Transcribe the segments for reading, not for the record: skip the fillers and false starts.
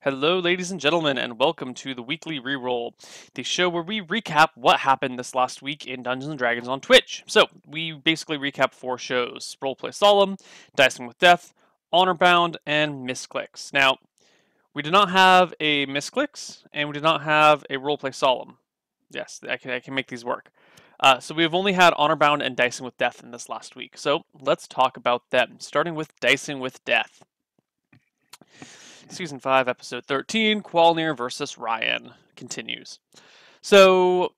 Hello, ladies and gentlemen, and welcome to the weekly Reroll, the show where we recap what happened this last week in Dungeons and Dragons on Twitch. So, we basically recap 4 shows: Roleplay Solemn, Dicing with Death, Honor Bound, and Misclicks. Now, we did not have a Misclicks, and we did not have a Roleplay Solemn. Yes, I can make these work. So, we have only had Honor Bound and Dicing with Death in this last week. So, let's talk about them, starting with Dicing with Death. Season 5, Episode 13, Qualnir versus Ryan continues. So,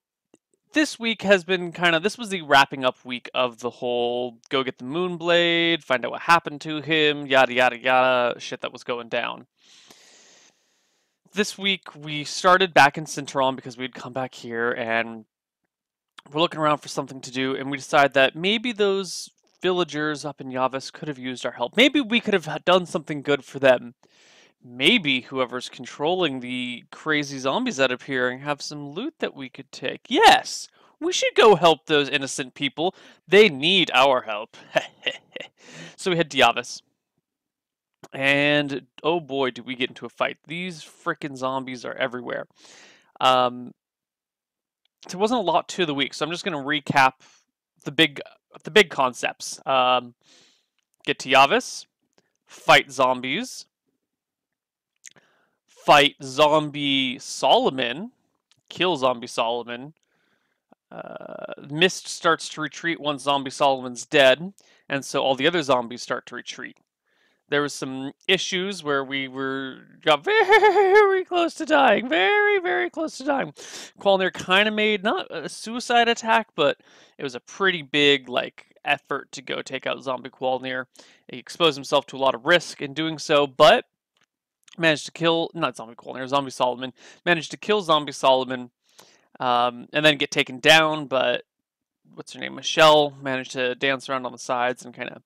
this week has been this was the wrapping up week of the whole go get the Moonblade, find out what happened to him, yada yada yada shit that was going down. This week, we started back in Cinteron because we'd come back here and we're looking around for something to do, and we decided that maybe those villagers up in Yavis could have used our help. Maybe we could have done something good for them. Maybe whoever's controlling the crazy zombies that appear and have some loot that we could take. Yes, we should go help those innocent people. They need our help. So we head to Yavis. And oh boy, did we get into a fight. These frickin' zombies are everywhere. There wasn't a lot to the week, so I'm just going to recap the big concepts. Get to Yavis, fight zombies, fight Zombie Solomon, kill Zombie Solomon. Mist starts to retreat once Zombie Solomon's dead, and so all the other zombies start to retreat. There was some issues where we got very close to dying, very close to dying. Qualnir kind of made not a suicide attack, but it was a pretty big effort to go take out Zombie Qualnir. He exposed himself to a lot of risk in doing so, but managed to kill, not Zombie Qualnir, Zombie Solomon, managed to kill Zombie Solomon, and then get taken down, but what's her name, Michelle, managed to dance around on the sides and kind of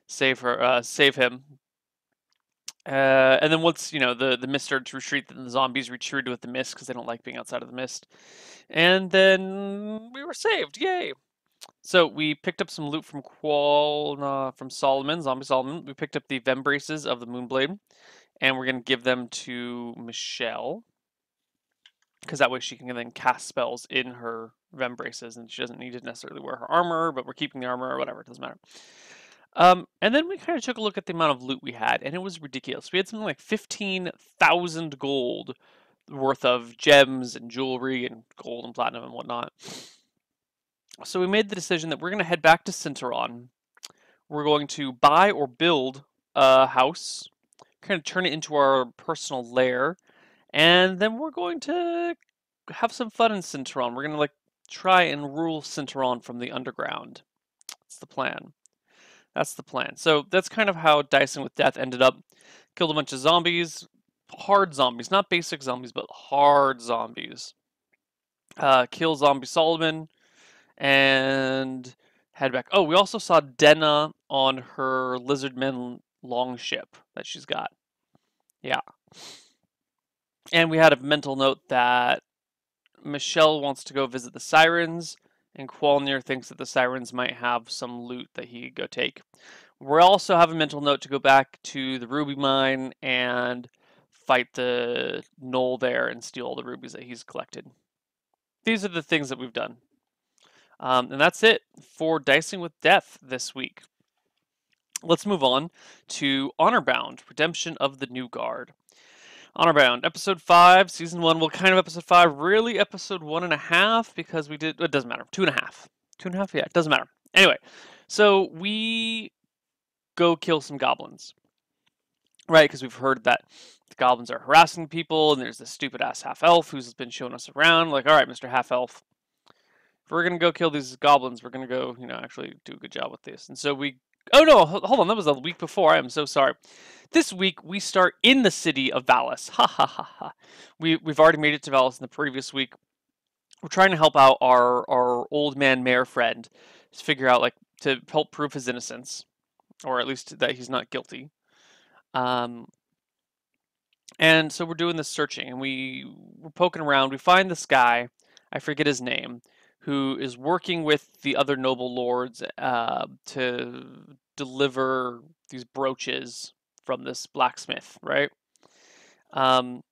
save him. And then once, the mist started to retreat, then the zombies retreated with the mist because they don't like being outside of the mist. And then we were saved, yay! So we picked up some loot from Solomon, Zombie Solomon. We picked up the Vembraces of the Moonblade, and we're going to give them to Michelle, because that way she can then cast spells in her Vembraces, and she doesn't need to necessarily wear her armor, but we're keeping the armor or whatever, it doesn't matter. And then we kind of took a look at the amount of loot we had, and it was ridiculous. We had something like 15,000 gold worth of gems and jewelry and gold and platinum and whatnot. So we made the decision that we're going to head back to Cinteron. We're going to buy or build a house, kind of turn it into our personal lair, and then we're going to have some fun in Cinteron. We're going to try and rule Cinteron from the underground. That's the plan. That's the plan. So that's kind of how Dicing with Death ended up. Killed a bunch of zombies. Hard zombies. Not basic zombies, but hard zombies. Kill Zombie Solomon. And head back. Oh, we also saw Denna on her Lizardman longship that she's got. Yeah. And we had a mental note that Michelle wants to go visit the Sirens, and Qualnir thinks that the Sirens might have some loot that he could go take. We also have a mental note to go back to the Ruby Mine and fight the Knoll there and steal all the rubies that he's collected. These are the things that we've done. And that's it for Dicing with Death this week. Let's move on to Honor Bound, Redemption of the New Guard. Honor Bound, Episode 5, Season 1. Well, kind of Episode 5, really Episode 1.5, because we did, it doesn't matter, 2.5. 2.5, yeah, it doesn't matter. Anyway, so we go kill some goblins. Right, because we've heard that the goblins are harassing people, and there's this stupid-ass half-elf who's been showing us around, like, alright, Mr. Half-Elf, if we're going to go kill these goblins, we're going to go, actually do a good job with this. And so we... Oh, no, hold on, that was the week before. I am so sorry. This week, we start in the city of Valis. Ha, ha, ha, ha. We've already made it to Valis in the previous week. We're trying to help out our old man mayor friend to figure out, to help prove his innocence. Or at least that he's not guilty. And so we're doing this searching, and we're poking around. We find this guy, I forget his name, who is working with the other noble lords to deliver these brooches from this blacksmith, right? And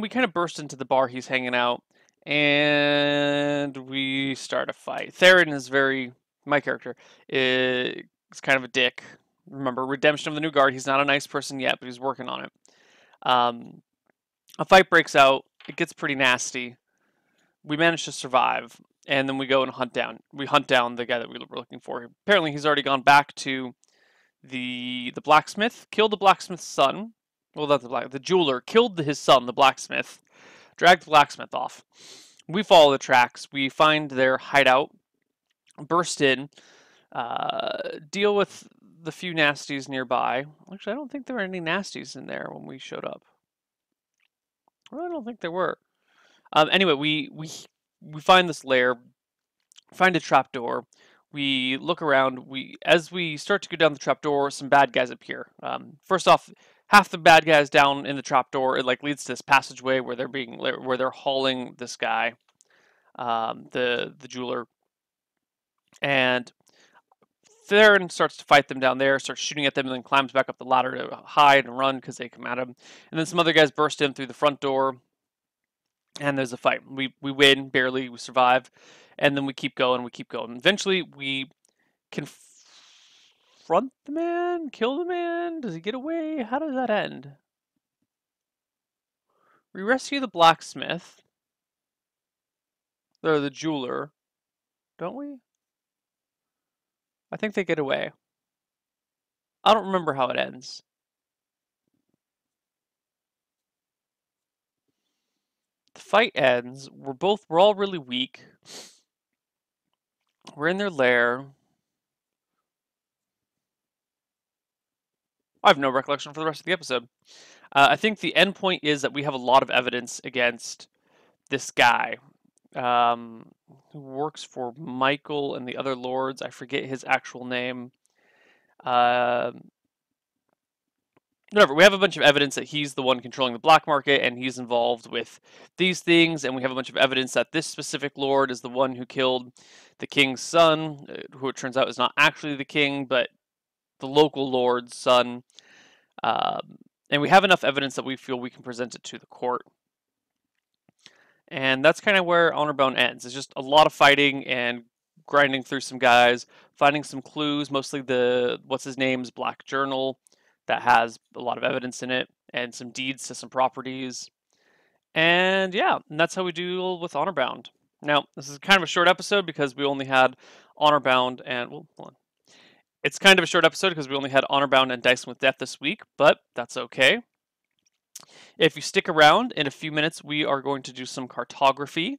we kind of burst into the bar he's hanging out, and we start a fight. Theron is my character is kind of a dick. Remember, redemption of the new guard. He's not a nice person yet, but he's working on it. A fight breaks out. It gets pretty nasty. We manage to survive, and then we go and hunt down. We hunt down the guy that we were looking for. Apparently, he's already gone back to the blacksmith, killed the blacksmith's son. Well, not the jeweler killed his son, the blacksmith, dragged the blacksmith off. We follow the tracks. We find their hideout, burst in, deal with the few nasties nearby. Actually, I don't think there were any nasties in there when we showed up. I really don't think there were. Anyway, we find this lair, find a trapdoor. We look around. As we start to go down the trapdoor, some bad guys appear. First off, half the bad guys down in the trapdoor. It leads to this passageway where they're hauling this guy, the jeweler, and Theron starts to fight them down there, starts shooting at them, and then climbs back up the ladder to hide and run because they come at him. And then some other guys burst in through the front door, and there's a fight. We win barely. We survive, and then we keep going. We keep going. Eventually, we confront the man, kill the man. Does he get away? How does that end? We rescue the blacksmith, or the jeweler, don't we? I think they get away. I don't remember how it ends. The fight ends. We're all really weak. We're in their lair. I have no recollection for the rest of the episode. I think the end point is that we have a lot of evidence against this guy who works for Michael and the other lords. I forget his actual name. Whatever. We have a bunch of evidence that he's the one controlling the black market and he's involved with these things. And we have a bunch of evidence that this specific lord is the one who killed the king's son, who it turns out is not actually the king, but the local lord's son. And we have enough evidence that we feel we can present it to the court. And that's kind of where Honor Bound ends. It's just a lot of fighting and grinding through some guys, finding some clues, mostly the, what's his name's black journal that has a lot of evidence in it, and some deeds to some properties. And yeah, and that's how we deal with Honor Bound. Now, this is kind of a short episode because we only had Honor Bound and, well, hold on. It's kind of a short episode because we only had Honor Bound and Dicing with Death this week, but that's okay. If you stick around, in a few minutes we are going to do some cartography,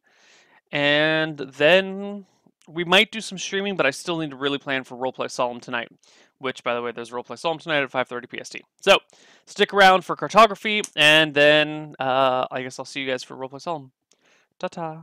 and then we might do some streaming, but I still need to really plan for Roleplay Solemn tonight, which, by the way, there's Roleplay Solemn tonight at 5:30 PST. So, stick around for cartography, and then I guess I'll see you guys for Roleplay Solemn. Ta-ta!